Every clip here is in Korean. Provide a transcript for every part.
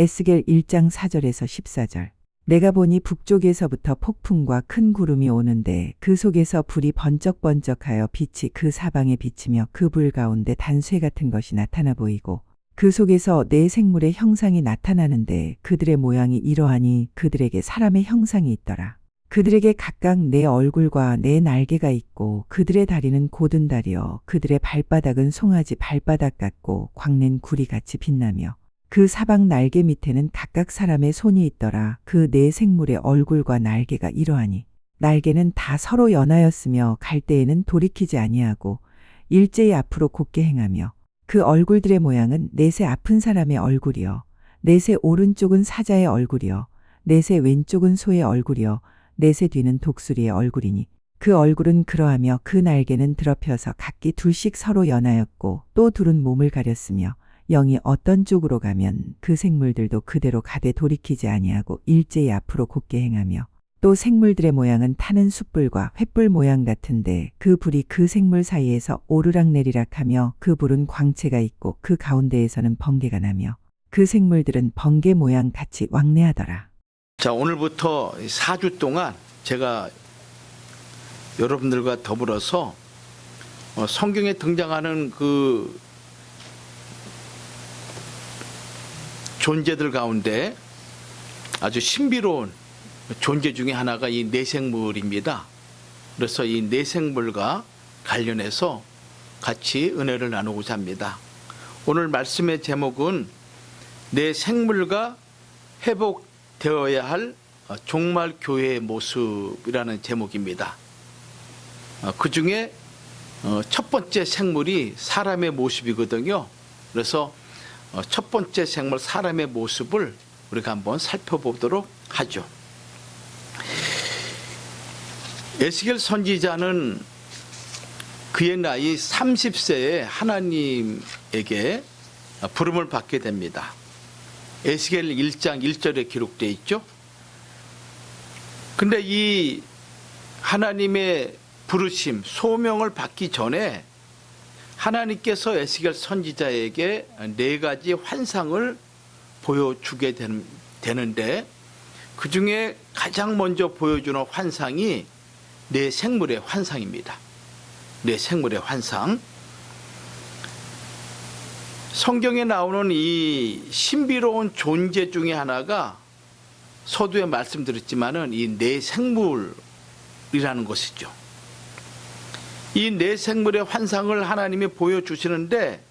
에스겔 1장 4절에서 14절. 내가 보니 북쪽에서부터 폭풍과 큰 구름이 오는데 그 속에서 불이 번쩍번쩍하여 빛이 그 사방에 비치며 그 불 가운데 단쇠 같은 것이 나타나 보이고 그 속에서 네 생물의 형상이 나타나는데 그들의 모양이 이러하니 그들에게 사람의 형상이 있더라. 그들에게 각각 네 얼굴과 네 날개가 있고 그들의 다리는 고든 다리요 그들의 발바닥은 송아지 발바닥 같고 광낸 구리 같이 빛나며 그 사방 날개 밑에는 각각 사람의 손이 있더라. 그 네 생물의 얼굴과 날개가 이러하니 날개는 다 서로 연하였으며 갈 때에는 돌이키지 아니하고 일제히 앞으로 곧게 행하며 그 얼굴들의 모양은 넷의 아픈 사람의 얼굴이요 넷의 오른쪽은 사자의 얼굴이요 넷의 왼쪽은 소의 얼굴이요 넷의 뒤는 독수리의 얼굴이니 그 얼굴은 그러하며 그 날개는 드럽혀서 각기 둘씩 서로 연하였고 또 둘은 몸을 가렸으며 영이 어떤 쪽으로 가면 그 생물들도 그대로 가되 돌이키지 아니하고 일제히 앞으로 곧게 행하며 또 생물들의 모양은 타는 숯불과 횃불 모양 같은데 그 불이 그 생물 사이에서 오르락내리락 하며 그 불은 광채가 있고 그 가운데에서는 번개가 나며 그 생물들은 번개 모양 같이 왕래하더라. 자, 오늘부터 4주 동안 제가 여러분들과 더불어서 성경에 등장하는 그 존재들 가운데 아주 신비로운 존재 중에 하나가 이 내생물입니다. 그래서 이 내생물과 관련해서 같이 은혜를 나누고자 합니다. 오늘 말씀의 제목은 내생물과 회복되어야 할 종말 교회의 모습이라는 제목입니다. 그 중에 첫 번째 생물이 사람의 모습이거든요. 그래서 첫 번째 생물 사람의 모습을 우리가 한번 살펴보도록 하죠. 에스겔 선지자는 그의 나이 30세에 하나님에게 부름을 받게 됩니다. 에스겔 1장 1절에 기록되어 있죠. 근데 이 하나님의 부르심, 소명을 받기 전에 하나님께서 에스겔 선지자에게 네 가지 환상을 보여주게 되는데 그 중에 가장 먼저 보여주는 환상이 네 생물의 환상입니다. 네 생물의 환상. 성경에 나오는 이 신비로운 존재 중에 하나가 서두에 말씀드렸지만은 이 네 생물이라는 것이죠. 이 네 생물의 환상을 하나님이 보여주시는데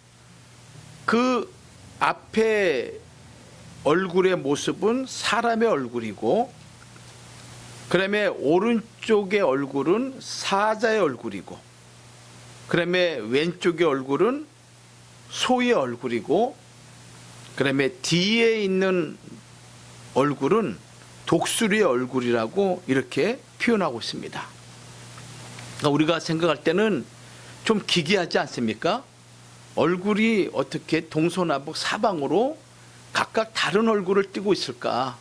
그 앞에 얼굴의 모습은 사람의 얼굴이고 그 다음에 오른쪽의 얼굴은 사자의 얼굴이고 그 다음에 왼쪽의 얼굴은 소의 얼굴이고 그 다음에 뒤에 있는 얼굴은 독수리의 얼굴이라고 이렇게 표현하고 있습니다. 그러니까 우리가 생각할 때는 좀 기괴하지 않습니까? 얼굴이 어떻게 동서남북 사방으로 각각 다른 얼굴을 띠고 있을까?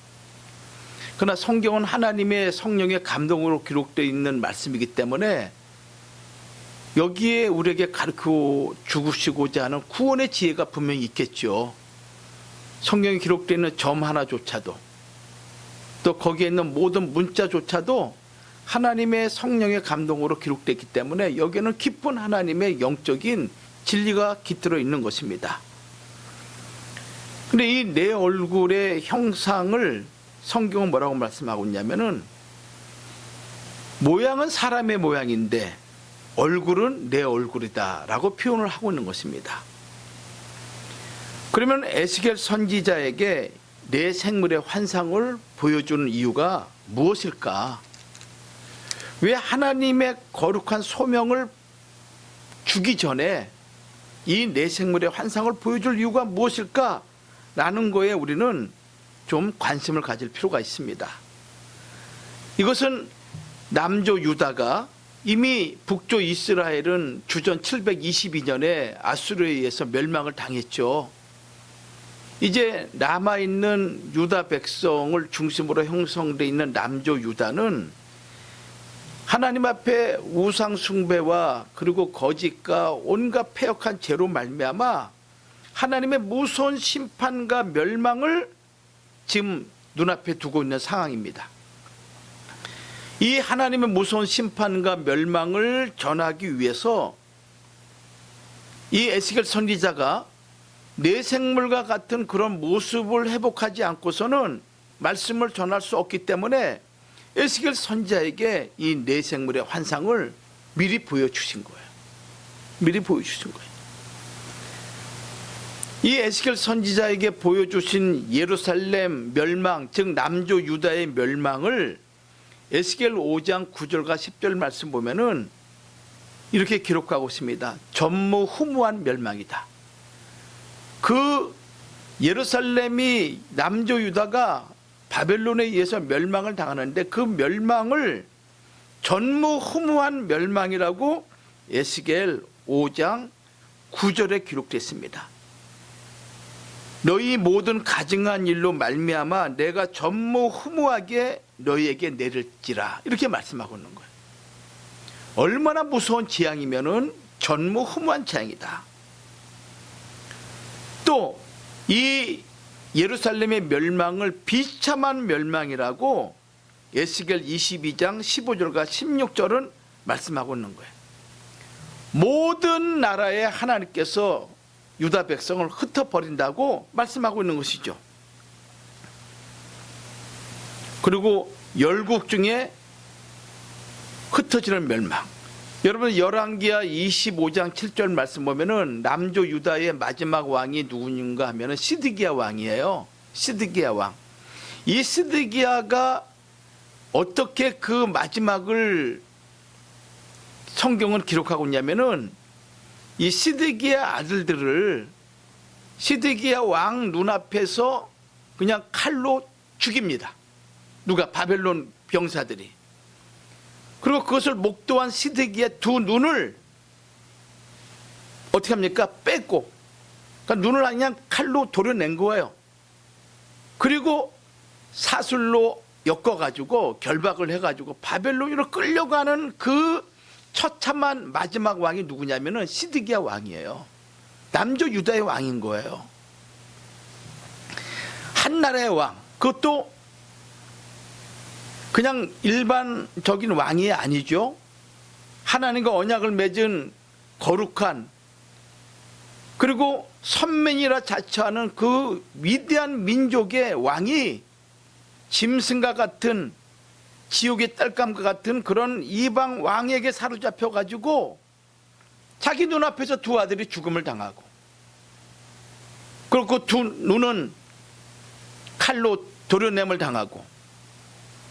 그러나 성경은 하나님의 성령의 감동으로 기록되어 있는 말씀이기 때문에 여기에 우리에게 가르쳐 주시고자 하는 구원의 지혜가 분명히 있겠죠. 성경에 기록되어 있는 점 하나조차도 또 거기에 있는 모든 문자조차도 하나님의 성령의 감동으로 기록되어 있기 때문에 여기에는 깊은 하나님의 영적인 진리가 깃들어 있는 것입니다. 근데 이 내 얼굴의 형상을 성경은 뭐라고 말씀하고 있냐면은 모양은 사람의 모양인데 얼굴은 내 얼굴이다 라고 표현을 하고 있는 것입니다. 그러면 에스겔 선지자에게 내 생물의 환상을 보여주는 이유가 무엇일까? 왜 하나님의 거룩한 소명을 주기 전에 이 내 생물의 환상을 보여줄 이유가 무엇일까? 라는 거에 우리는 좀 관심을 가질 필요가 있습니다. 이것은 남조 유다가 이미 북조 이스라엘은 주전 722년에 아수르에 의해서 멸망을 당했죠. 이제 남아있는 유다 백성을 중심으로 형성되어 있는 남조 유다는 하나님 앞에 우상 숭배와 그리고 거짓과 온갖 패역한 죄로 말미암아 하나님의 무서운 심판과 멸망을 지금 눈앞에 두고 있는 상황입니다. 이 하나님의 무서운 심판과 멸망을 전하기 위해서 이 에스겔 선지자가 내 생물과 같은 그런 모습을 회복하지 않고서는 말씀을 전할 수 없기 때문에 에스겔 선지자에게 이 내 생물의 환상을 미리 보여주신 거예요. 미리 보여주신 거예요. 이 에스겔 선지자에게 보여주신 예루살렘 멸망, 즉 남조 유다의 멸망을 에스겔 5장 9절과 10절 말씀 보면은 이렇게 기록하고 있습니다. 전무후무한 멸망이다. 그 예루살렘이 남조 유다가 바벨론에 의해서 멸망을 당하는데 그 멸망을 전무후무한 멸망이라고 에스겔 5장 9절에 기록됐습니다. 너희 모든 가증한 일로 말미암아 내가 전무후무하게 너희에게 내릴지라, 이렇게 말씀하고 있는 거예요. 얼마나 무서운 재앙이면은 전무후무한 재앙이다. 또 이 예루살렘의 멸망을 비참한 멸망이라고 에스겔 22장 15절과 16절은 말씀하고 있는 거예요. 모든 나라에 하나님께서 유다 백성을 흩어버린다고 말씀하고 있는 것이죠. 그리고 열국 중에 흩어지는 멸망. 여러분 열왕기하 25장 7절 말씀 보면은 남조 유다의 마지막 왕이 누구인가 하면은 시드기야 왕이에요. 시드기야 왕. 이 시드기야가 어떻게 그 마지막을 성경은 기록하고 있냐면은 이 시드기야 아들들을 시드기야 왕 눈앞에서 그냥 칼로 죽입니다. 누가? 바벨론 병사들이. 그리고 그것을 목도한 시드기야 두 눈을 어떻게 합니까? 뺏고, 그러니까 눈을 그냥 칼로 도려낸 거예요. 그리고 사슬로 엮어가지고 결박을 해가지고 바벨론으로 끌려가는 그 처참한 마지막 왕이 누구냐면은 시드기야 왕이에요. 남조 유다의 왕인 거예요. 한 나라의 왕, 그것도 그냥 일반적인 왕이 아니죠. 하나님과 언약을 맺은 거룩한, 그리고 선민이라 자처하는 그 위대한 민족의 왕이 짐승과 같은, 지옥의 딸감과 같은 그런 이방 왕에게 사로잡혀 가지고 자기 눈앞에서 두 아들이 죽음을 당하고, 그리고 그 두 눈은 칼로 도려냄을 당하고,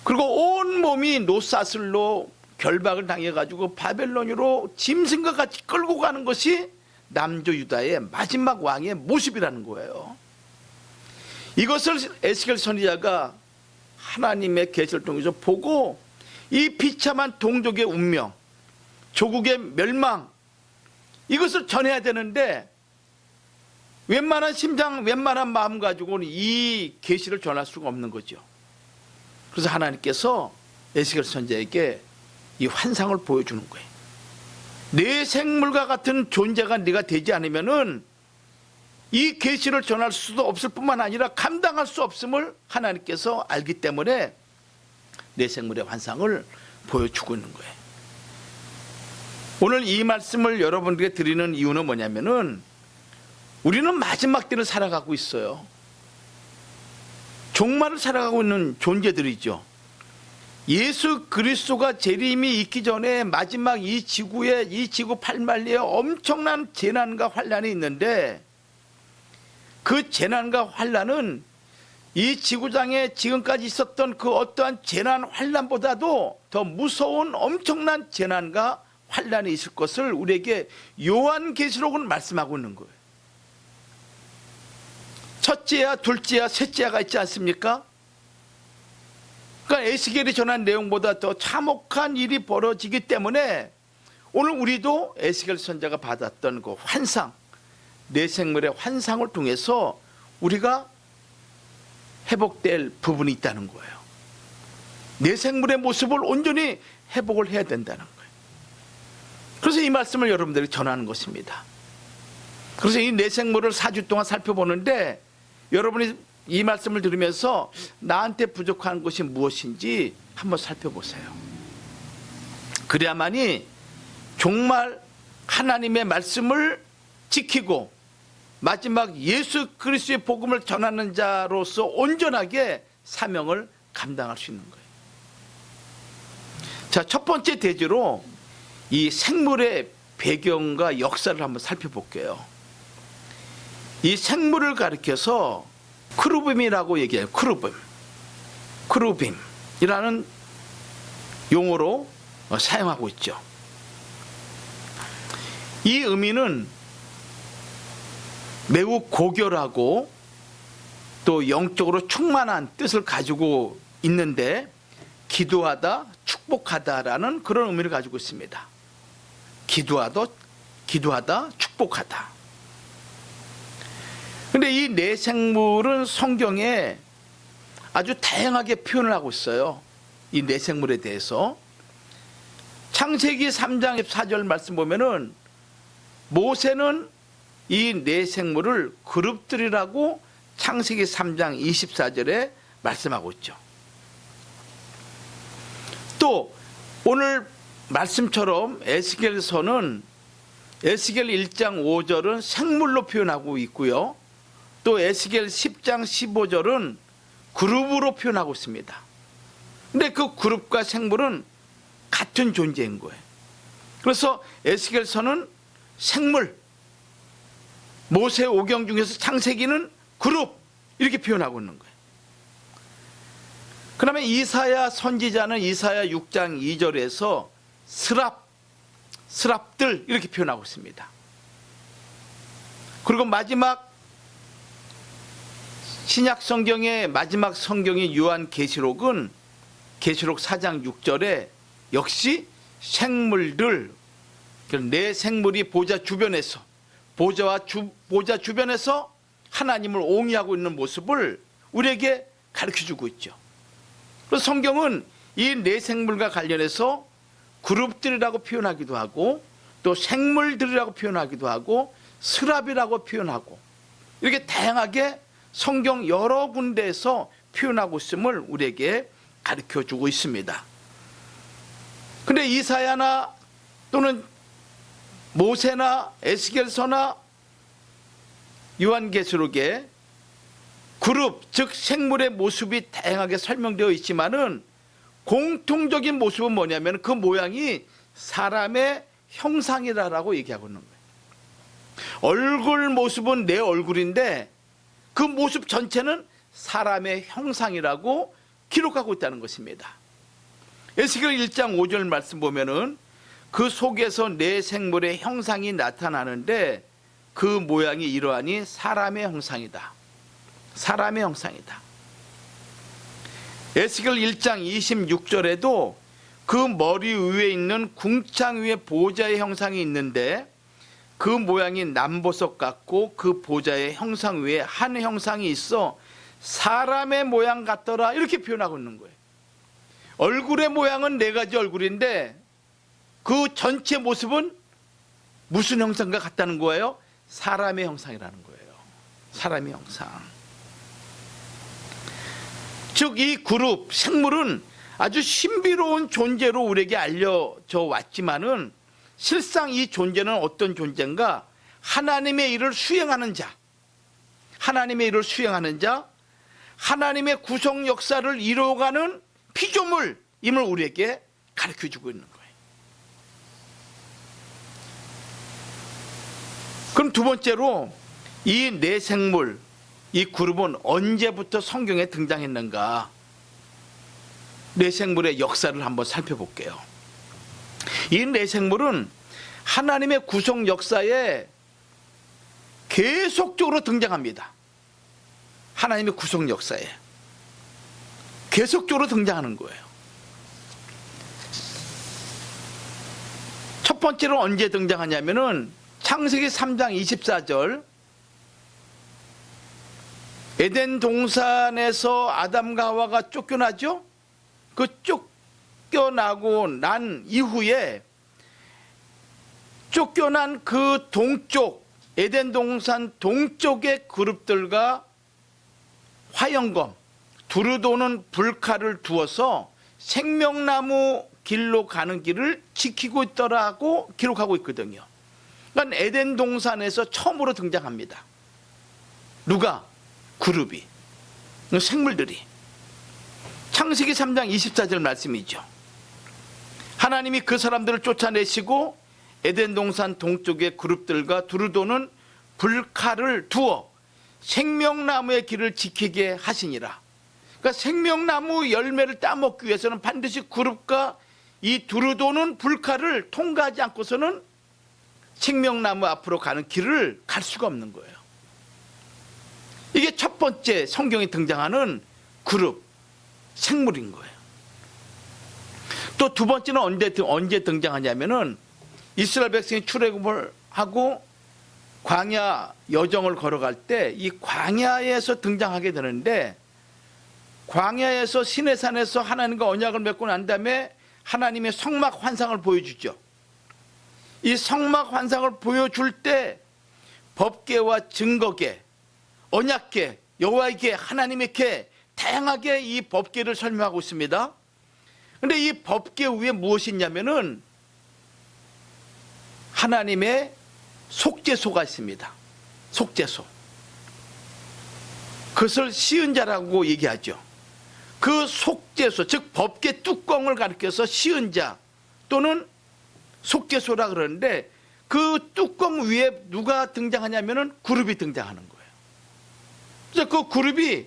그리고 온 몸이 노사슬로 결박을 당해가지고 바벨론으로 짐승과 같이 끌고 가는 것이 남조 유다의 마지막 왕의 모습이라는 거예요. 이것을 에스겔 선지자가 하나님의 계시를 통해서 보고 이 비참한 동족의 운명, 조국의 멸망, 이것을 전해야 되는데 웬만한 심장, 웬만한 마음 가지고는 이 계시를 전할 수가 없는 거죠. 그래서 하나님께서 에스겔 선지자에게 이 환상을 보여주는 거예요. 내 생물과 같은 존재가 네가 되지 않으면은 이 계시를 전할 수도 없을 뿐만 아니라 감당할 수 없음을 하나님께서 알기 때문에 내 생물의 환상을 보여주고 있는 거예요. 오늘 이 말씀을 여러분들에게 드리는 이유는 뭐냐면은 우리는 마지막 때를 살아가고 있어요. 종말을 살아가고 있는 존재들이죠. 예수 그리스도가 재림이 있기 전에 마지막 이 지구에, 이 지구 팔말리에 엄청난 재난과 환란이 있는데 그 재난과 환란은 이 지구상에 지금까지 있었던 그 어떠한 재난 환란보다도 더 무서운 엄청난 재난과 환란이 있을 것을 우리에게 요한계시록은 말씀하고 있는 거예요. 첫째야, 둘째야, 셋째야가 있지 않습니까? 그러니까 에스겔이 전한 내용보다 더 참혹한 일이 벌어지기 때문에 오늘 우리도 에스겔 선지자가 받았던 그 환상, 내 생물의 환상을 통해서 우리가 회복될 부분이 있다는 거예요. 내 생물의 모습을 온전히 회복을 해야 된다는 거예요. 그래서 이 말씀을 여러분들이 전하는 것입니다. 그래서 이 내 생물을 4주 동안 살펴보는데 여러분이 이 말씀을 들으면서 나한테 부족한 것이 무엇인지 한번 살펴보세요. 그래야만이 정말 하나님의 말씀을 지키고 마지막 예수 그리스도의 복음을 전하는 자로서 온전하게 사명을 감당할 수 있는 거예요. 자, 첫 번째 대지로 이 생물의 배경과 역사를 한번 살펴볼게요. 이 생물을 가리켜서 크루빔이라고 얘기해요. 크루빔이라는 용어로 사용하고 있죠. 이 의미는 매우 고결하고 또 영적으로 충만한 뜻을 가지고 있는데, 기도하다, 축복하다라는 그런 의미를 가지고 있습니다. 기도하다, 축복하다. 근데 이 네 생물은 성경에 아주 다양하게 표현을 하고 있어요. 이 네 생물에 대해서. 창세기 3장 14절 말씀 보면은 모세는 이 네 생물을 그룹들이라고 창세기 3장 24절에 말씀하고 있죠. 또 오늘 말씀처럼 에스겔서는 에스겔 1장 5절은 생물로 표현하고 있고요. 또 에스겔 10장 15절은 그룹으로 표현하고 있습니다. 근데 그 그룹과 생물은 같은 존재인 거예요. 그래서 에스겔서는 생물, 모세 오경 중에서 창세기는 그룹, 이렇게 표현하고 있는 거예요. 그다음에 이사야 선지자는 이사야 6장 2절에서 스랍들 이렇게 표현하고 있습니다. 그리고 마지막 신약 성경의 마지막 성경인 요한계시록은 계시록 4장 6절에 역시 생물들, 네 생물이 보좌 주변에서 보좌 주변에서 하나님을 옹이하고 있는 모습을 우리에게 가르쳐주고 있죠. 그래서 성경은 이 네 생물과 관련해서 그룹들이라고 표현하기도 하고 또 생물들이라고 표현하기도 하고 스랍이라고 표현하고 이렇게 다양하게 성경 여러 군데에서 표현하고 있음을 우리에게 가르쳐주고 있습니다. 근데 이사야나 또는 모세나 에스겔서나 요한계시록에 그룹, 즉 생물의 모습이 다양하게 설명되어 있지만은 공통적인 모습은 뭐냐면 그 모양이 사람의 형상이라고 얘기하고 있는 거예요. 얼굴 모습은 내 얼굴인데 그 모습 전체는 사람의 형상이라고 기록하고 있다는 것입니다. 에스겔 1장 5절 말씀 보면은 그 속에서 네 생물의 형상이 나타나는데 그 모양이 이러하니 사람의 형상이다. 사람의 형상이다. 에스겔 1장 26절에도 그 머리 위에 있는 궁창 위에 보좌의 형상이 있는데 그 모양이 남보석 같고 그 보좌의 형상 위에 한 형상이 있어 사람의 모양 같더라, 이렇게 표현하고 있는 거예요. 얼굴의 모양은 네 가지 얼굴인데 그 전체 모습은 무슨 형상과 같다는 거예요? 사람의 형상이라는 거예요. 사람의 형상. 즉 이 그룹 생물은 아주 신비로운 존재로 우리에게 알려져 왔지만은 실상 이 존재는 어떤 존재인가? 하나님의 일을 수행하는 자, 하나님의 일을 수행하는 자, 하나님의 구속 역사를 이루어가는 피조물임을 우리에게 가르쳐주고 있는 거예요. 그럼 두 번째로 이 네 생물, 이 그룹은 언제부터 성경에 등장했는가? 네 생물의 역사를 한번 살펴볼게요. 이 네 생물은 하나님의 구속 역사에 계속적으로 등장합니다. 하나님의 구속 역사에 계속적으로 등장하는 거예요. 첫 번째로 언제 등장하냐면은 창세기 3장 24절, 에덴 동산에서 아담과 하와가 쫓겨나죠. 그 쫓겨나고 난 이후에 쫓겨난 그 동쪽, 에덴 동산 동쪽의 그룹들과 화영검, 두루 도는 불칼을 두어서 생명나무 길로 가는 길을 지키고 있더라고 기록하고 있거든요. 그러니까 에덴 동산에서 처음으로 등장합니다. 누가? 그룹이, 생물들이. 창세기 3장 24절 말씀이죠. 하나님이 그 사람들을 쫓아내시고 에덴 동산 동쪽의 그룹들과 두루 도는 불칼을 두어 생명나무의 길을 지키게 하시니라. 그러니까 생명나무 열매를 따먹기 위해서는 반드시 그룹과 이 두루 도는 불칼을 통과하지 않고서는 생명나무 앞으로 가는 길을 갈 수가 없는 거예요. 이게 첫 번째 성경에 등장하는 그룹, 생물인 거예요. 또 두 번째는 언제 등장하냐면은 이스라엘 백성이 출애굽을 하고 광야 여정을 걸어갈 때 이 광야에서 등장하게 되는데, 광야에서 시내산에서 하나님과 언약을 맺고 난 다음에 하나님의 성막 환상을 보여주죠. 이 성막 환상을 보여줄 때 법궤와 증거궤, 언약궤, 여호와의 궤, 하나님의 궤, 다양하게 이 법궤를 설명하고 있습니다. 그런데 이 법궤 위에 무엇이 있냐면은 하나님의 속죄소가 있습니다. 속죄소. 그것을 시은자라고 얘기하죠. 그 속죄소, 즉 법궤 뚜껑을 가리켜서 시은자 또는 속죄소라 그러는데, 그 뚜껑 위에 누가 등장하냐면은 그룹이 등장하는 거예요. 그래서 그 그룹이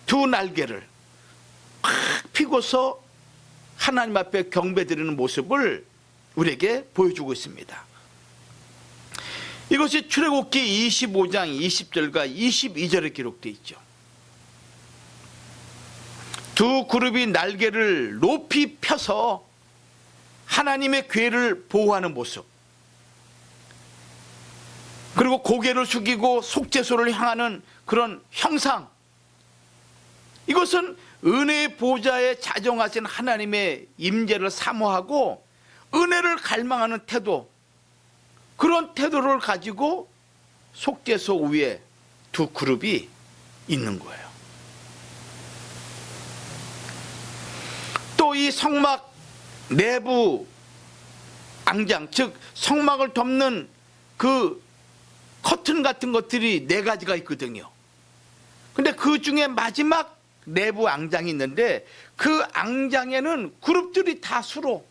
두 날개를 팍 피고서 하나님 앞에 경배드리는 모습을 우리에게 보여주고 있습니다. 이것이 출애굽기 25장 20절과 22절에 기록되어 있죠. 두 그룹이 날개를 높이 펴서 하나님의 궤를 보호하는 모습, 그리고 고개를 숙이고 속죄소를 향하는 그런 형상, 이것은 은혜의 보좌에 자정하신 하나님의 임재를 사모하고 은혜를 갈망하는 태도, 그런 태도를 가지고 속죄소 위에 두 그룹이 있는 거예요. 또 이 성막 내부 앙장, 즉 성막을 덮는 그 커튼 같은 것들이 4가지가 있거든요. 근데 그 중에 마지막 내부 앙장이 있는데, 그 앙장에는 그룹들이 다 수로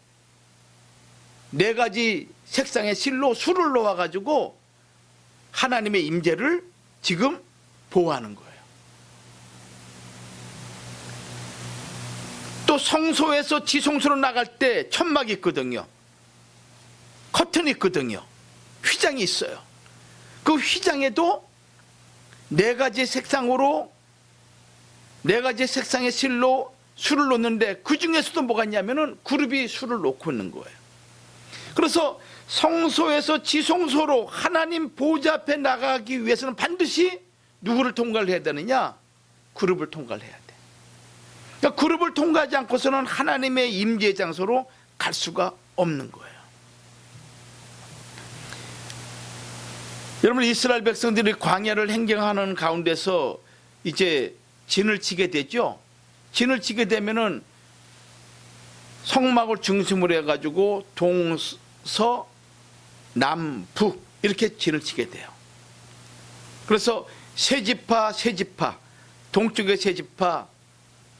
4가지 색상의 실로 수를 놓아 가지고 하나님의 임재를 지금 보호하는 거예요. 또 성소에서 지성소로 나갈 때 천막이 있거든요. 커튼이 있거든요. 휘장이 있어요. 그 휘장에도 4가지 색상으로 4가지 색상의 실로 수를 놓는데, 그 중에서도 뭐가 있냐면은 그룹이 수를 놓고 있는 거예요. 그래서 성소에서 지성소로 하나님 보좌 앞에 나가기 위해서는 반드시 누구를 통과를 해야 되느냐? 그룹을 통과를 해야 돼. 그러니까 그룹을 통과하지 않고서는 하나님의 임재의 장소로 갈 수가 없는 거예요. 여러분, 이스라엘 백성들이 광야를 행경하는 가운데서 이제 진을 치게 되죠. 진을 치게 되면은 성막을 중심으로 해가지고 동서 남북 이렇게 진을 치게 돼요. 그래서 세 지파, 동쪽의 세 지파,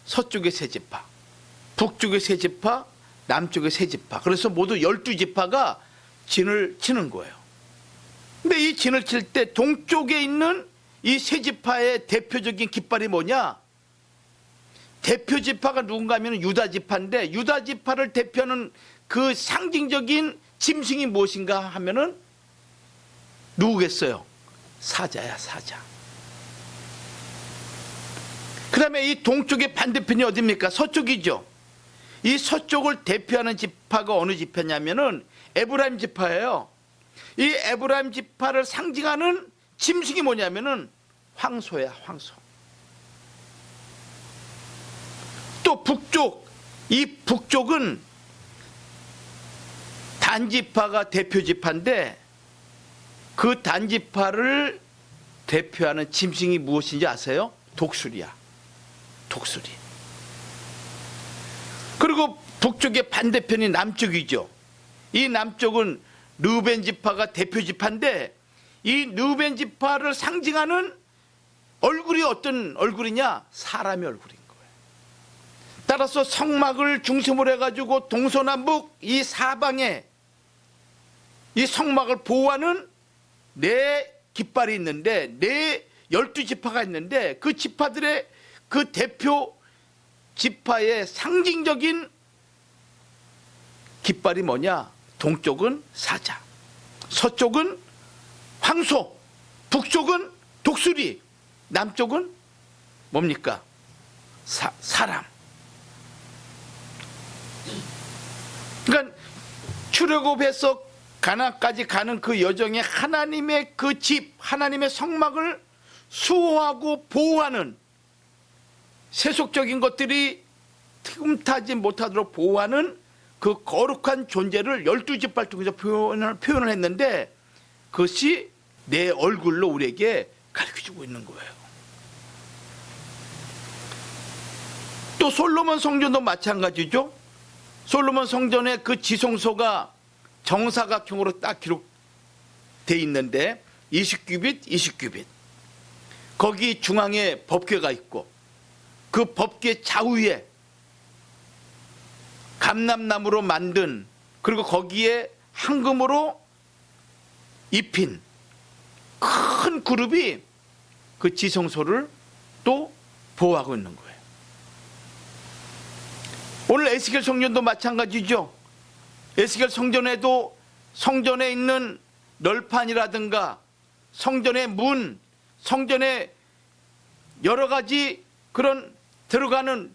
서쪽의 세 지파, 북쪽의 세 지파, 남쪽의 세 지파, 그래서 모두 12지파가 진을 치는 거예요. 근데 이 진을 칠 때 동쪽에 있는 이 세 지파의 대표적인 깃발이 뭐냐? 대표 지파가 누군가 하면 유다 지파인데, 유다 지파를 대표하는 그 상징적인 짐승이 무엇인가 하면은 누구겠어요? 사자야, 사자. 그 다음에 이 동쪽의 반대편이 어디입니까? 서쪽이죠. 이 서쪽을 대표하는 지파가 어느 지파냐면은 에브라임 지파예요. 이 에브라임 지파를 상징하는 짐승이 뭐냐면은 황소야, 황소. 또 북쪽, 이 북쪽은 단지파가 대표 지파인데, 그 단지파를 대표하는 짐승이 무엇인지 아세요? 독수리야. 독수리. 그리고 북쪽의 반대편이 남쪽이죠. 이 남쪽은 르우벤 지파가 대표 지파인데 이 르우벤 지파를 상징하는 얼굴이 어떤 얼굴이냐? 사람의 얼굴인 거예요. 따라서 성막을 중심으로 해가지고 동서남북 이 사방에 이 성막을 보호하는 네 깃발이 있는데 네 12지파가 있는데 그 지파들의 그 대표 지파의 상징적인 깃발이 뭐냐? 동쪽은 사자, 서쪽은 황소, 북쪽은 독수리, 남쪽은 뭡니까? 사람. 그러니까 출애굽에서 가나안까지 가는 그 여정에 하나님의 그 집, 하나님의 성막을 수호하고 보호하는 세속적인 것들이 틈타지 못하도록 보호하는 그 거룩한 존재를 12지파를 통해서 표현을 했는데 그것이 내 얼굴로 우리에게 가르쳐주고 있는 거예요. 또 솔로몬 성전도 마찬가지죠. 솔로몬 성전의 그 지성소가 정사각형으로 딱 기록되어 있는데 20규빗, 20규빗. 거기 중앙에 법궤가 있고 그 법궤 좌우에 감람나무로 만든 그리고 거기에 황금으로 입힌 큰 그룹이 그 지성소를 또 보호하고 있는 거예요. 오늘 에스겔 성전도 마찬가지죠. 에스겔 성전에도 성전에 있는 널판이라든가 성전의 문, 성전의 여러 가지 그런 들어가는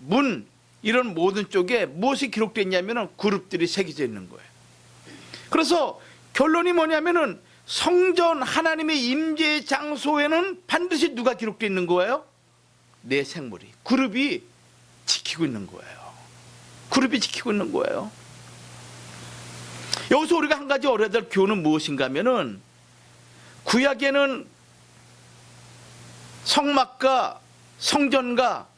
문 이런 모든 쪽에 무엇이 기록되어 있냐면 그룹들이 새겨져 있는 거예요. 그래서 결론이 뭐냐면은 성전 하나님의 임재의 장소에는 반드시 누가 기록되어 있는 거예요? 내 생물이, 그룹이 지키고 있는 거예요. 그룹이 지키고 있는 거예요. 여기서 우리가 한 가지 얻어야 될 교훈은 무엇인가 하면은 구약에는 성막과 성전과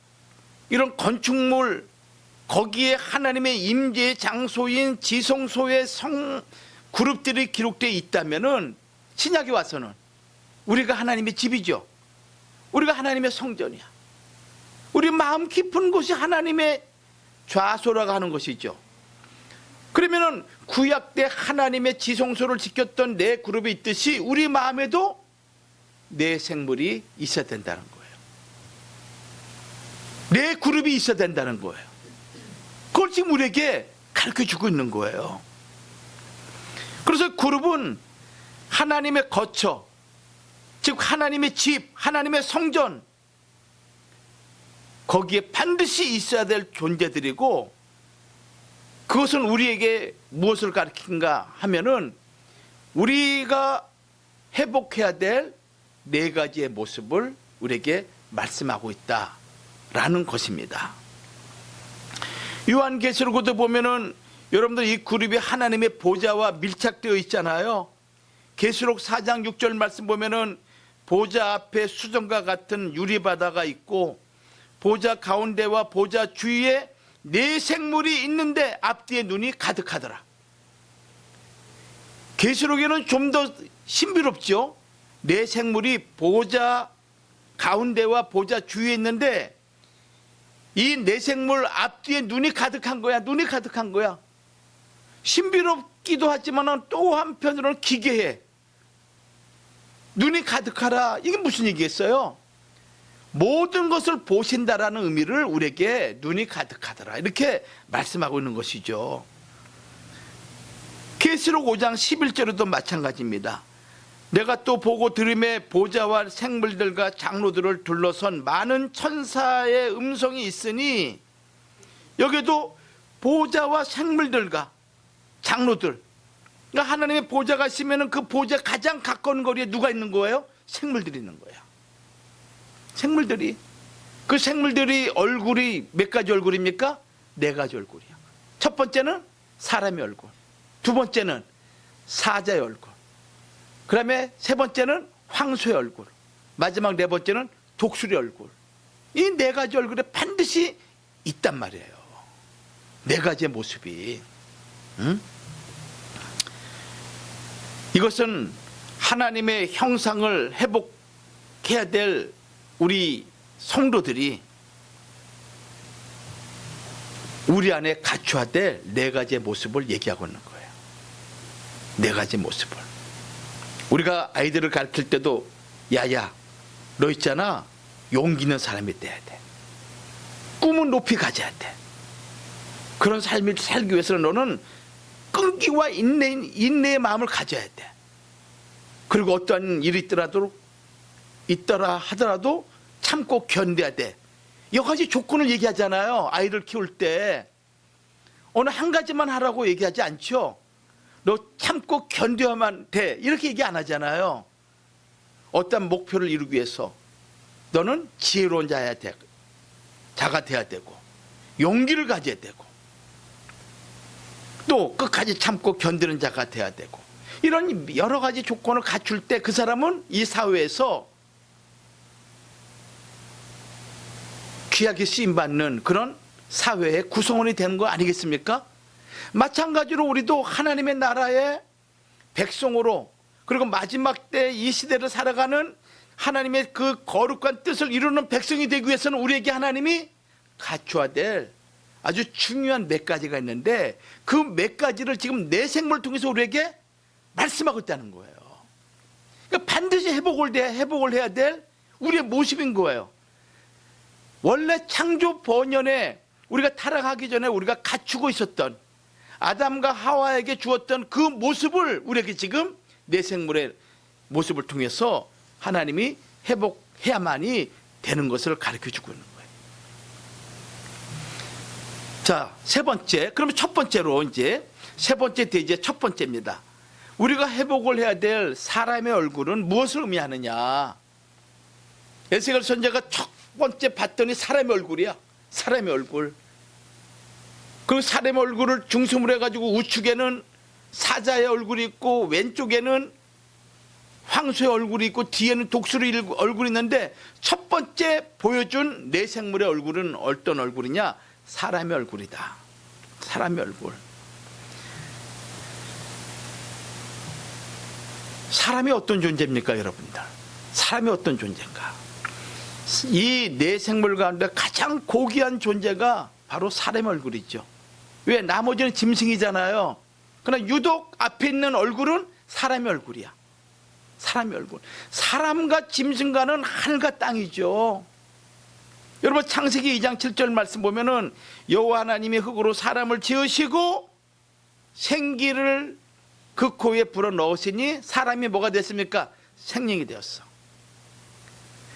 이런 건축물 거기에 하나님의 임재의 장소인 지성소의 그룹들이 기록되어 있다면은 신약에 와서는 우리가 하나님의 집이죠. 우리가 하나님의 성전이야. 우리 마음 깊은 곳이 하나님의 좌소라고 하는 것이죠. 그러면은 구약 때 하나님의 지성소를 지켰던 내 그룹이 있듯이 우리 마음에도 내 생물이 있어야 된다는 거예요. 내 그룹이 있어야 된다는 거예요. 그걸 지금 우리에게 가르쳐주고 있는 거예요. 그래서 그룹은 하나님의 거처, 즉 하나님의 집, 하나님의 성전, 거기에 반드시 있어야 될 존재들이고 그것은 우리에게 무엇을 가르치는가 하면은 우리가 회복해야 될 네 가지의 모습을 우리에게 말씀하고 있다라는 것입니다. 요한계시록에도 보면은 여러분들 이 그룹이 하나님의 보좌와 밀착되어 있잖아요. 계시록 4장 6절 말씀 보면은 보좌 앞에 수정과 같은 유리바다가 있고 보좌 가운데와 보좌 주위에 네 생물이 있는데 앞뒤에 눈이 가득하더라. 계시록에는 좀 더 신비롭죠. 네 생물이 보좌 가운데와 보좌 주위에 있는데 이 네 생물 앞뒤에 눈이 가득한 거야. 눈이 가득한 거야. 신비롭기도 하지만 또 한편으로는 기괴해. 눈이 가득하라. 이게 무슨 얘기겠어요? 모든 것을 보신다라는 의미를 우리에게 눈이 가득하더라 이렇게 말씀하고 있는 것이죠. 계시록 5장 11절에도 마찬가지입니다. 내가 또 보고 들음에 보좌와 생물들과 장로들을 둘러선 많은 천사의 음성이 있으니 여기도 보좌와 생물들과 장로들, 그러니까 하나님의 보좌가 있으면 그 보좌 가장 가까운 거리에 누가 있는 거예요? 생물들이 있는 거야. 생물들이. 그 생물들이 얼굴이 몇 가지 얼굴입니까? 네 가지 얼굴이야. 첫 번째는 사람의 얼굴, 두 번째는 사자의 얼굴, 그 다음에 세 번째는 황소의 얼굴, 마지막 네 번째는 독수리 얼굴, 이 네 가지 얼굴에 반드시 있단 말이에요. 네 가지의 모습이. 이것은 하나님의 형상을 회복해야 될 우리 성도들이 우리 안에 갖춰야 될 네 가지의 모습을 얘기하고 있는 거예요. 네 가지 모습을. 우리가 아이들을 가르칠 때도 야야 너 있잖아, 용기 있는 사람이 돼야 돼. 꿈은 높이 가져야 돼. 그런 삶을 살기 위해서는 너는 끈기와 인내의 마음을 가져야 돼. 그리고 어떠한 일이 있더라 하더라도 참고 견뎌야 돼. 여러 가지 조건을 얘기하잖아요. 아이를 키울 때 어느 한 가지만 하라고 얘기하지 않죠. 너 참고 견뎌야만 돼, 이렇게 얘기 안 하잖아요. 어떤 목표를 이루기 위해서 너는 지혜로운 자가 돼야 되고, 용기를 가져야 되고, 또 끝까지 참고 견디는 자가 돼야 되고, 이런 여러 가지 조건을 갖출 때 그 사람은 이 사회에서 귀하게 쓰임받는 그런 사회의 구성원이 되는 거 아니겠습니까? 마찬가지로 우리도 하나님의 나라의 백성으로, 그리고 마지막 때 이 시대를 살아가는 하나님의 그 거룩한 뜻을 이루는 백성이 되기 위해서는 우리에게 하나님이 갖춰야 될 아주 중요한 몇 가지가 있는데, 그 몇 가지를 지금 내 생물을 통해서 우리에게 말씀하고 있다는 거예요. 그러니까 반드시 회복을 해야 될 우리의 모습인 거예요. 원래 창조 번연에 우리가 타락하기 전에 우리가 갖추고 있었던 아담과 하와에게 주었던 그 모습을 우리에게 지금 내 생물의 모습을 통해서 하나님이 회복해야만이 되는 것을 가르쳐 주고 있는 거예요. 자, 세 번째. 그러면 첫 번째로 이제 세 번째 대지의 첫 번째입니다. 우리가 회복을 해야 될 사람의 얼굴은 무엇을 의미하느냐? 에스겔 선지자가 첫 번째 봤더니 사람의 얼굴이야. 사람의 얼굴. 그 사람의 얼굴을 중심으로 해가지고 우측에는 사자의 얼굴이 있고, 왼쪽에는 황소의 얼굴이 있고, 뒤에는 독수리 얼굴이 있는데, 첫 번째 보여준 내 생물의 얼굴은 어떤 얼굴이냐? 사람의 얼굴이다. 사람의 얼굴. 사람이 어떤 존재입니까, 여러분들? 사람이 어떤 존재인가? 이 내 생물 가운데 가장 고귀한 존재가 바로 사람의 얼굴이죠. 왜? 나머지는 짐승이잖아요. 그러나 유독 앞에 있는 얼굴은 사람의 얼굴이야. 사람의 얼굴. 사람과 짐승과는 하늘과 땅이죠. 여러분, 창세기 2장 7절 말씀 보면은 여호와 하나님이 흙으로 사람을 지으시고 생기를 그 코에 불어 넣으시니 사람이 뭐가 됐습니까? 생명이 되었어.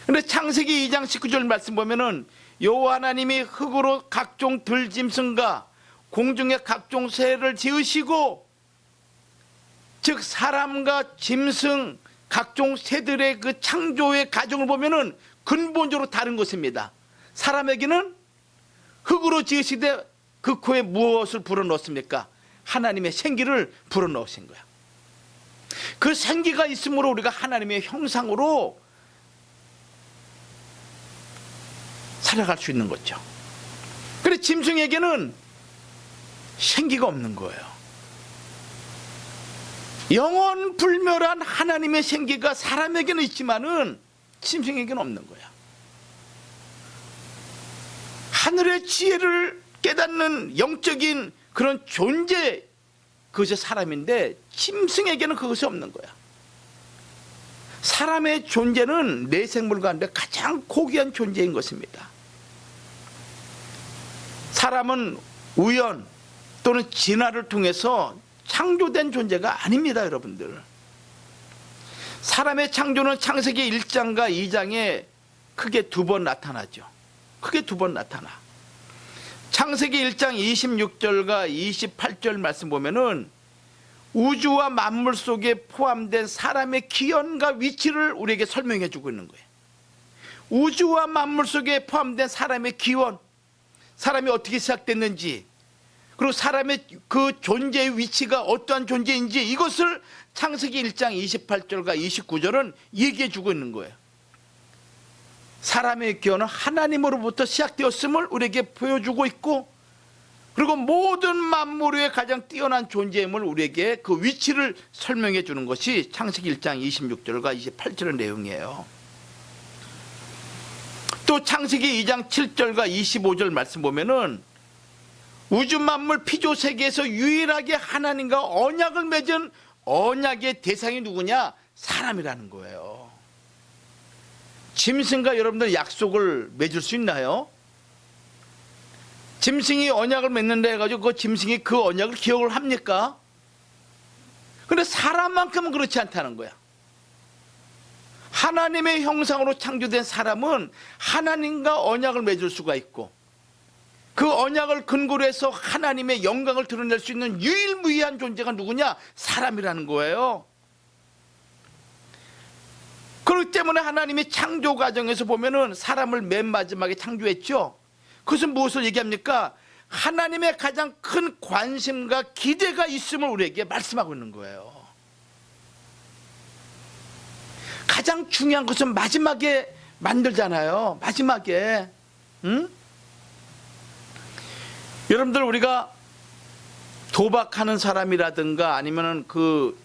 근데 창세기 2장 19절 말씀 보면은 여호와 하나님이 흙으로 각종 들짐승과 공중의 각종 새를 지으시고, 즉 사람과 짐승 각종 새들의 그 창조의 과정을 보면은 근본적으로 다른 것입니다. 사람에게는 흙으로 지으시되 그 코에 무엇을 불어넣었습니까? 하나님의 생기를 불어넣으신 거야. 그 생기가 있으므로 우리가 하나님의 형상으로 살아갈 수 있는 거죠. 그래, 짐승에게는 생기가 없는 거예요. 영원 불멸한 하나님의 생기가 사람에게는 있지만은 짐승에게는 없는 거야. 하늘의 지혜를 깨닫는 영적인 그런 존재, 그것이 사람인데 짐승에게는 그것이 없는 거야. 사람의 존재는 내 생물 가운데 가장 고귀한 존재인 것입니다. 사람은 우연 또는 진화를 통해서 창조된 존재가 아닙니다, 여러분들. 사람의 창조는 창세기 1장과 2장에 크게 두 번 나타나죠. 크게 두 번 나타나. 창세기 1장 26절과 28절 말씀 보면은 우주와 만물 속에 포함된 사람의 기원과 위치를 우리에게 설명해 주고 있는 거예요. 우주와 만물 속에 포함된 사람의 기원, 사람이 어떻게 시작됐는지, 그리고 사람의 그 존재의 위치가 어떠한 존재인지, 이것을 창세기 1장 28절과 29절은 얘기해 주고 있는 거예요. 사람의 기원은 하나님으로부터 시작되었음을 우리에게 보여주고 있고, 그리고 모든 만물 위에 가장 뛰어난 존재임을 우리에게 그 위치를 설명해 주는 것이 창세기 1장 26절과 28절의 내용이에요. 또 창세기 2장 7절과 25절 말씀 보면은 우주 만물 피조 세계에서 유일하게 하나님과 언약을 맺은 언약의 대상이 누구냐? 사람이라는 거예요. 짐승과 여러분들 약속을 맺을 수 있나요? 짐승이 언약을 맺는다 해가지고 그 짐승이 그 언약을 기억을 합니까? 그런데 사람만큼은 그렇지 않다는 거야. 하나님의 형상으로 창조된 사람은 하나님과 언약을 맺을 수가 있고, 그 언약을 근거로 해서 하나님의 영광을 드러낼 수 있는 유일무이한 존재가 누구냐? 사람이라는 거예요. 그렇기 때문에 하나님이 창조 과정에서 보면은 사람을 맨 마지막에 창조했죠. 그것은 무엇을 얘기합니까? 하나님의 가장 큰 관심과 기대가 있음을 우리에게 말씀하고 있는 거예요. 가장 중요한 것은 마지막에 만들잖아요. 마지막에. 여러분들, 우리가 도박하는 사람이라든가 아니면은 그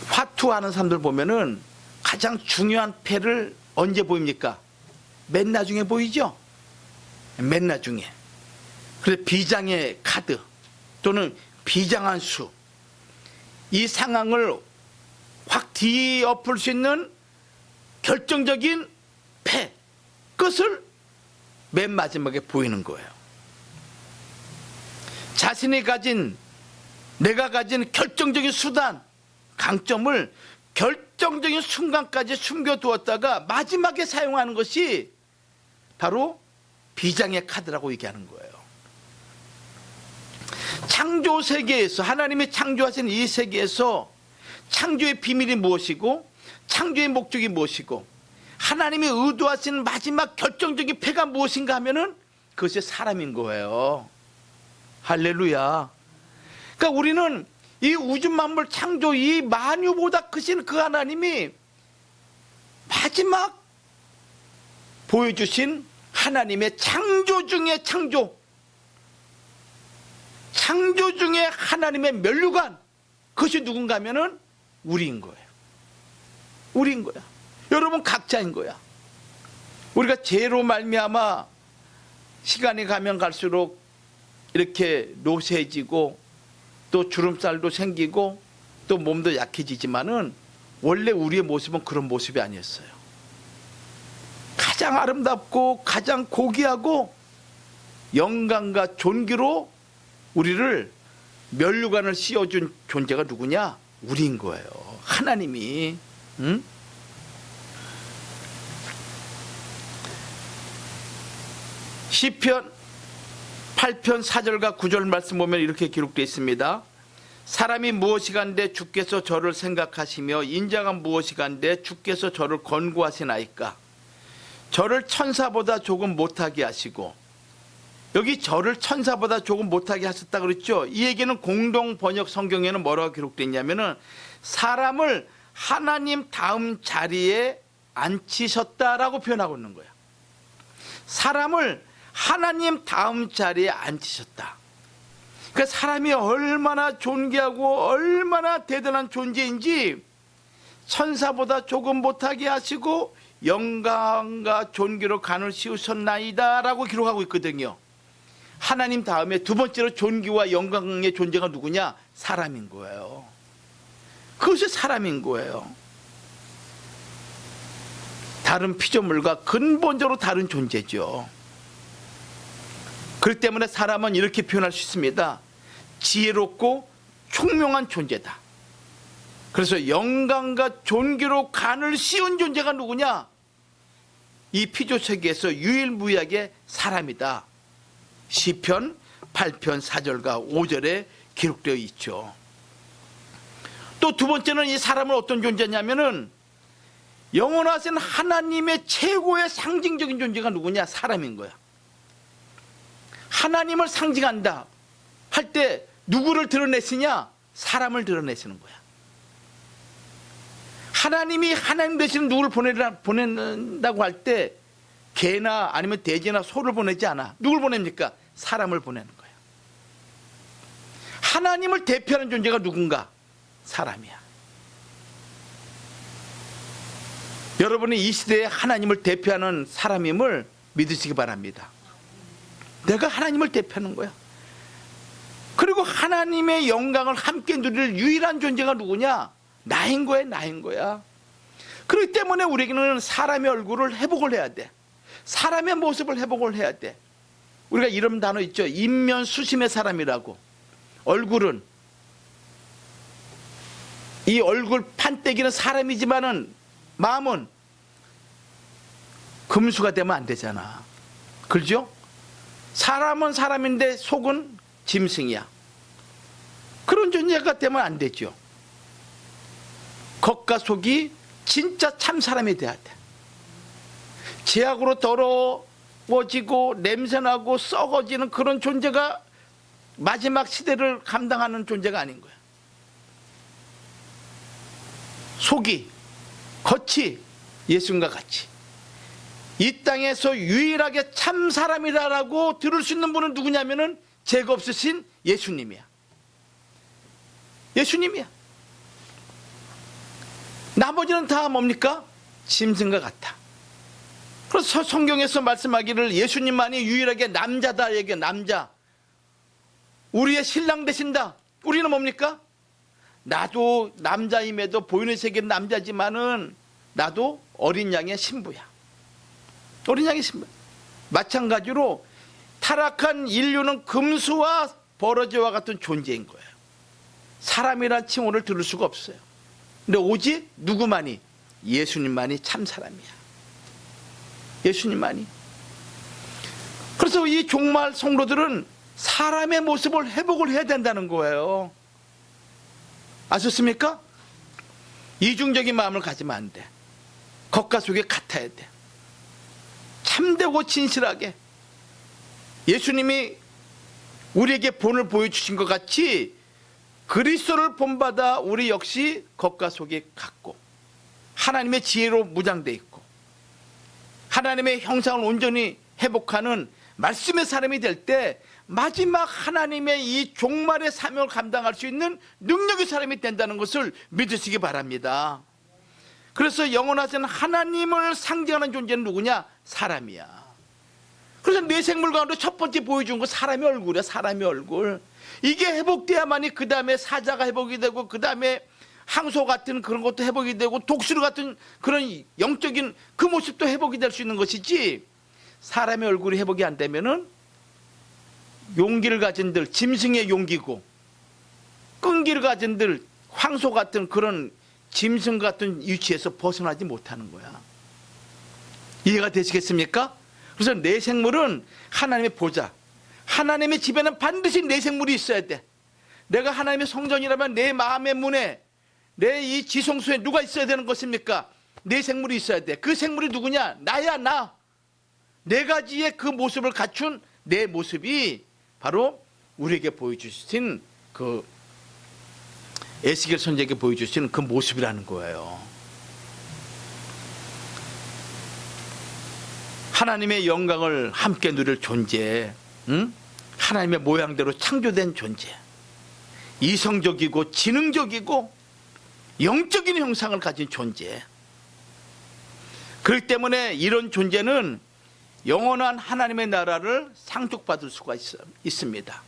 화투하는 사람들 보면은 가장 중요한 패를 언제 보입니까? 맨 나중에 보이죠? 맨 나중에. 그래서 비장의 카드 또는 비장한 수, 이 상황을 확 뒤엎을 수 있는 결정적인 패, 그것을 맨 마지막에 보이는 거예요. 자신이 가진, 내가 가진 결정적인 수단, 강점을 결정적인 순간까지 숨겨두었다가 마지막에 사용하는 것이 바로 비장의 카드라고 얘기하는 거예요. 창조 세계에서, 하나님이 창조하신 이 세계에서 창조의 비밀이 무엇이고 창조의 목적이 무엇이고 하나님이 의도하신 마지막 결정적인 패가 무엇인가 하면은 그것이 사람인 거예요. 할렐루야. 그러니까 우리는 이 우주 만물 창조, 이 만유보다 크신 그 하나님이 마지막 보여주신 하나님의 창조 중에 창조 중에 하나님의 면류관, 그것이 누군가 하면은 우리인 거예요. 우리인 거야. 여러분 각자인 거야. 우리가 죄로 말미암아 시간이 가면 갈수록 이렇게 노쇠해지고 또 주름살도 생기고 또 몸도 약해지지만은 원래 우리의 모습은 그런 모습이 아니었어요. 가장 아름답고 가장 고귀하고 영광과 존귀로 우리를 면류관을 씌워준 존재가 누구냐? 우리인 거예요. 하나님이. 시편 8편 4절과 9절 말씀 보면 이렇게 기록되어 있습니다. 사람이 무엇이간데 주께서 저를 생각하시며 인자가 무엇이간데 주께서 저를 권고하시나이까. 저를 천사보다 조금 못하게 하시고, 여기 저를 천사보다 조금 못하게 하셨다 그랬죠. 이 얘기는 공동 번역 성경에는 뭐라고 기록되어 있냐면은 사람을 하나님 다음 자리에 앉히셨다라고 표현하고 있는 거야. 사람을 하나님 다음 자리에 앉히셨다. 그러니까 사람이 얼마나 존귀하고 얼마나 대단한 존재인지 천사보다 조금 못하게 하시고 영광과 존귀로 간을 씌우셨나이다 라고 기록하고 있거든요. 하나님 다음에 두 번째로 존귀와 영광의 존재가 누구냐? 사람인 거예요. 그것이 사람인 거예요. 다른 피조물과 근본적으로 다른 존재죠. 그렇기 때문에 사람은 이렇게 표현할 수 있습니다. 지혜롭고 총명한 존재다. 그래서 영광과 존귀로 간을 씌운 존재가 누구냐? 이 피조세계에서 유일무이하게 사람이다. 시편 8편 4절과 5절에 기록되어 있죠. 또 두 번째는 이 사람은 어떤 존재냐면은 영원하신 하나님의 최고의 상징적인 존재가 누구냐? 사람인 거야. 하나님을 상징한다 할 때 누구를 드러내시냐? 사람을 드러내시는 거야. 하나님이 하나님 대신 누굴 보낸다고 할 때 개나 아니면 돼지나 소를 보내지 않아. 누굴 보냅니까? 사람을 보내는 거예요. 하나님을 대표하는 존재가 누군가? 사람이야. 여러분이 이 시대에 하나님을 대표하는 사람임을 믿으시기 바랍니다. 내가 하나님을 대표하는 거야. 그리고 하나님의 영광을 함께 누릴 유일한 존재가 누구냐? 나인 거야, 나인 거야. 그렇기 때문에 우리에게는 사람의 얼굴을 회복을 해야 돼. 사람의 모습을 회복을 해야 돼. 우리가 이런 단어 있죠. 인면수심의 사람이라고. 얼굴은, 이 얼굴 판때기는 사람이지만은 마음은 금수가 되면 안 되잖아. 그렇죠? 사람은 사람인데 속은 짐승이야. 그런 존재가 되면 안 되죠. 겉과 속이 진짜 참 사람이 돼야 돼. 제약으로 더러워지고 냄새나고 썩어지는 그런 존재가 마지막 시대를 감당하는 존재가 아닌 거야. 속이, 겉이 예수님과 같이 이 땅에서 유일하게 참 사람이다라고 들을 수 있는 분은 누구냐면은 죄가 없으신 예수님이야. 예수님이야. 나머지는 다 뭡니까? 짐승과 같아. 그래서 성경에서 말씀하기를 예수님만이 유일하게 남자다 얘기해. 남자, 우리의 신랑 되신다. 우리는 뭡니까? 나도 남자임에도 보이는 세계는 남자지만은 나도 어린 양의 신부야. 어린 양의 신부. 마찬가지로 타락한 인류는 금수와 버러지와 같은 존재인 거예요. 사람이란 칭호를 들을 수가 없어요. 근데 오직 누구만이? 예수님만이 참 사람이야. 예수님만이. 그래서 이 종말 성도들은 사람의 모습을 회복을 해야 된다는 거예요. 아셨습니까? 이중적인 마음을 가지면 안 돼. 겉과 속이 같아야 돼. 참되고 진실하게 예수님이 우리에게 본을 보여주신 것 같이 그리스도를 본받아 우리 역시 겉과 속이 같고 하나님의 지혜로 무장되어 있고 하나님의 형상을 온전히 회복하는 말씀의 사람이 될 때 마지막 하나님의 이 종말의 사명을 감당할 수 있는 능력의 사람이 된다는 것을 믿으시기 바랍니다. 그래서 영원하신 하나님을 상징하는 존재는 누구냐? 사람이야. 그래서 내 생물 가운데 첫 번째 보여준 거 사람의 얼굴이야. 사람의 얼굴. 이게 회복돼야만이 그 다음에 사자가 회복이 되고 그 다음에 항소 같은 그런 것도 회복이 되고 독수리 같은 그런 영적인 그 모습도 회복이 될 수 있는 것이지, 사람의 얼굴이 회복이 안 되면은 용기를 가진들 짐승의 용기고 끈기를 가진들 황소 같은 그런 짐승 같은 위치에서 벗어나지 못하는 거야. 이해가 되시겠습니까? 그래서 내 생물은 하나님의 보좌, 하나님의 집에는 반드시 내 생물이 있어야 돼. 내가 하나님의 성전이라면 내 마음의 문에, 내 이 지성소에 누가 있어야 되는 것입니까? 내 생물이 있어야 돼. 그 생물이 누구냐? 나야, 나. 네 가지의 그 모습을 갖춘 내 모습이 바로 우리에게 보여주신 그 에스겔 선지자에게 보여주신 그 모습이라는 거예요. 하나님의 영광을 함께 누릴 존재, 하나님의 모양대로 창조된 존재, 이성적이고 지능적이고 영적인 형상을 가진 존재. 그렇기 때문에 이런 존재는 영원한 하나님의 나라를 상속받을 수가 있습니다.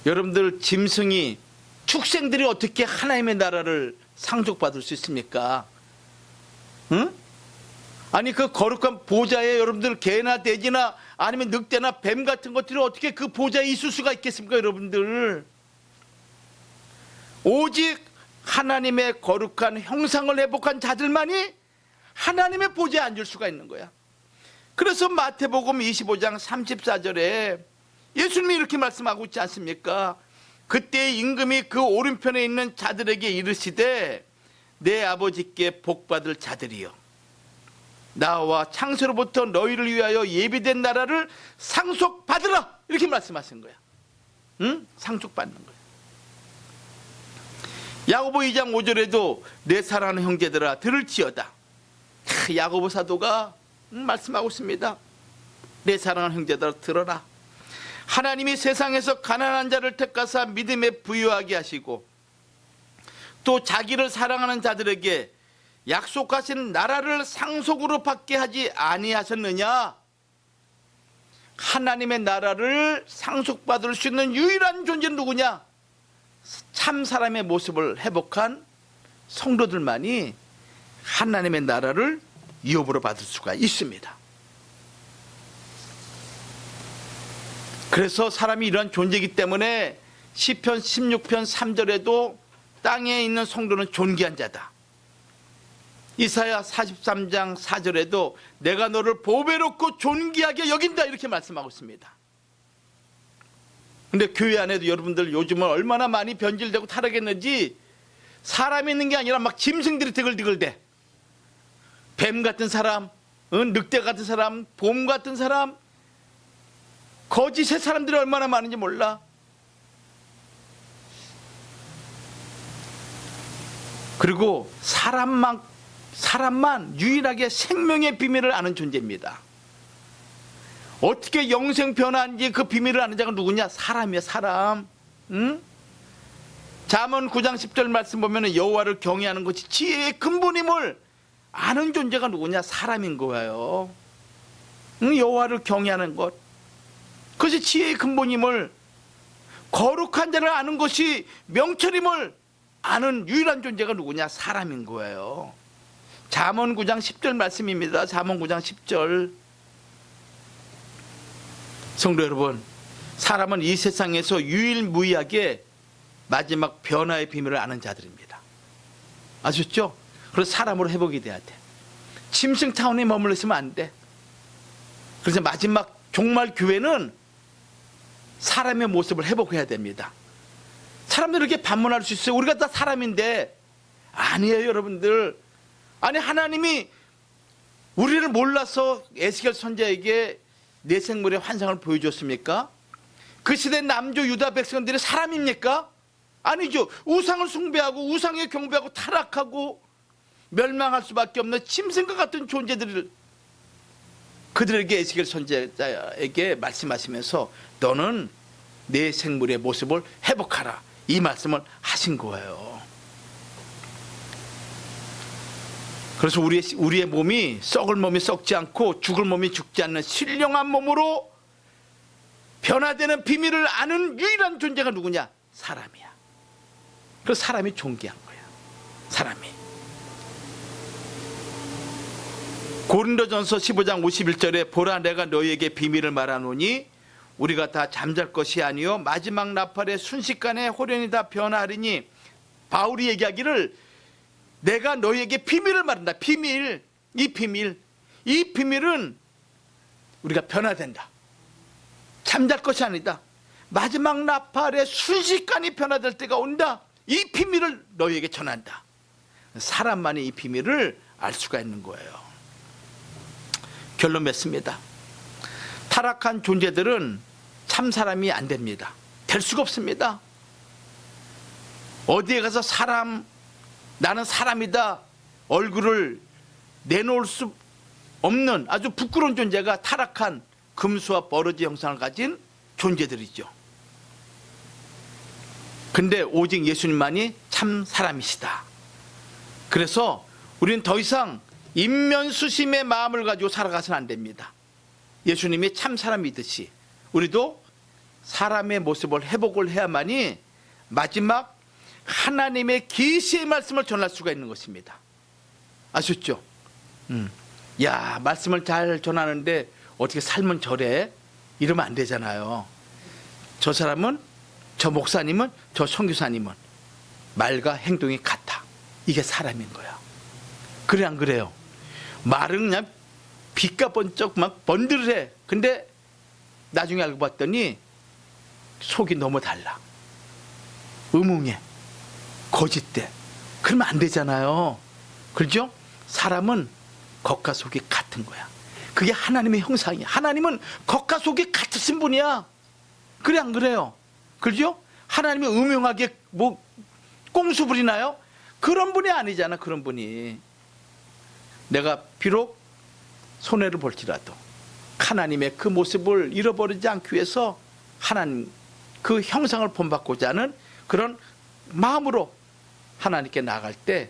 여러분들, 짐승이, 축생들이 어떻게 하나님의 나라를 상속받을 수 있습니까? 응? 아니 그 거룩한 보좌에 여러분들 개나 돼지나 아니면 늑대나 뱀 같은 것들이 어떻게 그 보좌에 있을 수가 있겠습니까? 여러분들, 오직 하나님의 거룩한 형상을 회복한 자들만이 하나님의 보좌에 앉을 수가 있는 거야. 그래서 마태복음 25장 34절에 예수님이 이렇게 말씀하고 있지 않습니까? 그때 임금이 그 오른편에 있는 자들에게 이르시되 내 아버지께 복받을 자들이여, 나와 창세로부터 너희를 위하여 예비된 나라를 상속받으라, 이렇게 말씀하신 거야. 응? 상속받는 거야. 야고보 2장 5절에도 내 사랑하는 형제들아 들을지어다. 야고보 사도가 말씀하고 있습니다. 내 사랑하는 형제들아 들어라. 하나님이 세상에서 가난한 자를 택하사 믿음에 부유하게 하시고 또 자기를 사랑하는 자들에게 약속하신 나라를 상속으로 받게 하지 아니하셨느냐. 하나님의 나라를 상속받을 수 있는 유일한 존재는 누구냐? 참 사람의 모습을 회복한 성도들만이 하나님의 나라를 유업으로 받을 수가 있습니다. 그래서 사람이 이러한 존재이기 때문에 시편 16편 3절에도 땅에 있는 성도는 존귀한 자다. 이사야 43장 4절에도 내가 너를 보배롭고 존귀하게 여긴다 이렇게 말씀하고 있습니다. 근데 교회 안에도 여러분들 요즘은 얼마나 많이 변질되고 타락했는지 사람이 있는 게 아니라 막 짐승들이 드글드글대. 뱀 같은 사람, 늑대 같은 사람, 곰 같은 사람, 거짓의 사람들이 얼마나 많은지 몰라. 그리고 사람만 유일하게 생명의 비밀을 아는 존재입니다. 어떻게 영생 변화인지 그 비밀을 아는 자가 누구냐? 사람이야, 사람. 응? 잠언 9장 10절 말씀 보면 여호와를 경외하는 것이 지혜의 근본임을 아는 존재가 누구냐? 사람인 거예요. 응? 여호와를 경외하는 것, 그것이 지혜의 근본임을, 거룩한 자를 아는 것이 명철임을 아는 유일한 존재가 누구냐? 사람인 거예요. 잠언 9장 10절 말씀입니다. 잠언 9장 10절. 성도 여러분, 사람은 이 세상에서 유일무이하게 마지막 변화의 비밀을 아는 자들입니다. 아셨죠? 그래서 사람으로 회복이 돼야 돼. 짐승 타운에 머물러 있으면 안 돼. 그래서 마지막 종말 교회는 사람의 모습을 회복해야 됩니다. 사람들 이렇게 반문할 수 있어요. 우리가 다 사람인데. 아니에요, 여러분들. 아니, 하나님이 우리를 몰라서 에스겔 선지자에게 내 생물의 환상을 보여줬습니까? 그 시대 남조 유다 백성들이 사람입니까? 아니죠. 우상을 숭배하고 우상에 경배하고 타락하고 멸망할 수밖에 없는 짐승과 같은 존재들을 그들에게 에스겔 선지자에게 말씀하시면서 너는 내 생물의 모습을 회복하라, 이 말씀을 하신 거예요. 그래서 우리의 몸이 썩을 몸이 썩지 않고 죽을 몸이 죽지 않는 신령한 몸으로 변화되는 비밀을 아는 유일한 존재가 누구냐? 사람이야. 그래서 사람이 존귀한 거야. 사람이. 고린도전서 15장 51절에 보라 내가 너희에게 비밀을 말하노니 우리가 다 잠잘 것이 아니요 마지막 나팔의 순식간에 호련히 다 변화하리니, 바울이 얘기하기를 내가 너희에게 비밀을 말한다. 비밀. 이 비밀은 우리가 변화된다. 잠잘 것이 아니다. 마지막 나팔의 순식간에 변화될 때가 온다. 이 비밀을 너희에게 전한다. 사람만이 이 비밀을 알 수가 있는 거예요. 결론 맺습니다. 타락한 존재들은 참 사람이 안 됩니다. 될 수가 없습니다. 어디에 가서 나는 사람이다 얼굴을 내놓을 수 없는 아주 부끄러운 존재가 타락한 금수와 버러지 형상을 가진 존재들이죠. 근데 오직 예수님만이 참 사람이시다. 그래서 우리는 더 이상 인면수심의 마음을 가지고 살아가서는 안 됩니다. 예수님이 참 사람이듯이 우리도 사람의 모습을 회복을 해야만이 마지막 하나님의 계시의 말씀을 전할 수가 있는 것입니다. 아셨죠? 야, 말씀을 잘 전하는데 어떻게 삶은 저래? 이러면 안 되잖아요. 저 사람은, 저 목사님은, 저 선교사님은 말과 행동이 같아. 이게 사람인 거야. 그래 안 그래요? 말은 그냥 빛과 번쩍 막 번들해. 근데 나중에 알고 봤더니 속이 너무 달라. 음흉해. 거짓돼. 그러면 안 되잖아요. 그렇죠? 사람은 겉과 속이 같은 거야. 그게 하나님의 형상이야. 하나님은 겉과 속이 같으신 분이야. 그래 안 그래요? 그렇죠? 하나님이 음흉하게 꼼수 부리나요? 그런 분이 아니잖아. 그런 분이 내가 비록 손해를 볼지라도 하나님의 그 모습을 잃어버리지 않기 위해서 하나님 그 형상을 본받고자 하는 그런 마음으로 하나님께 나아갈 때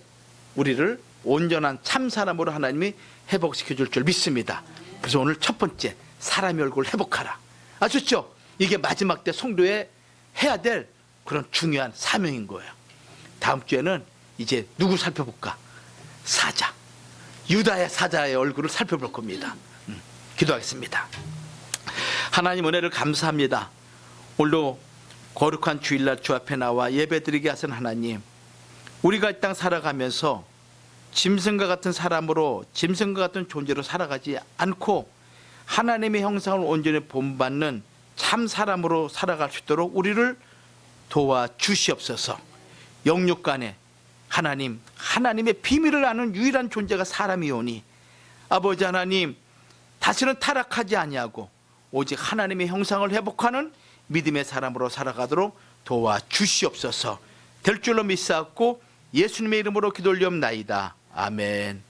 우리를 온전한 참 사람으로 하나님이 회복시켜 줄 줄 믿습니다. 그래서 오늘 첫 번째, 사람의 얼굴을 회복하라. 아셨죠? 이게 마지막 때 성도에 해야 될 그런 중요한 사명인 거예요. 다음 주에는 이제 누구 살펴볼까? 사자, 유다의 사자의 얼굴을 살펴볼 겁니다. 기도하겠습니다. 하나님 은혜를 감사합니다. 오늘도 거룩한 주일날 주 앞에 나와 예배드리게 하신 하나님, 우리가 이 땅 살아가면서 짐승과 같은 사람으로, 짐승과 같은 존재로 살아가지 않고 하나님의 형상을 온전히 본받는 참 사람으로 살아갈 수 있도록 우리를 도와주시옵소서. 영육간에 하나님, 하나님의 비밀을 아는 유일한 존재가 사람이오니 아버지 하나님, 다시는 타락하지 아니하고 오직 하나님의 형상을 회복하는 믿음의 사람으로 살아가도록 도와주시옵소서. 될 줄로 믿사옵고 예수님의 이름으로 기도 올리옵나이다. 아멘.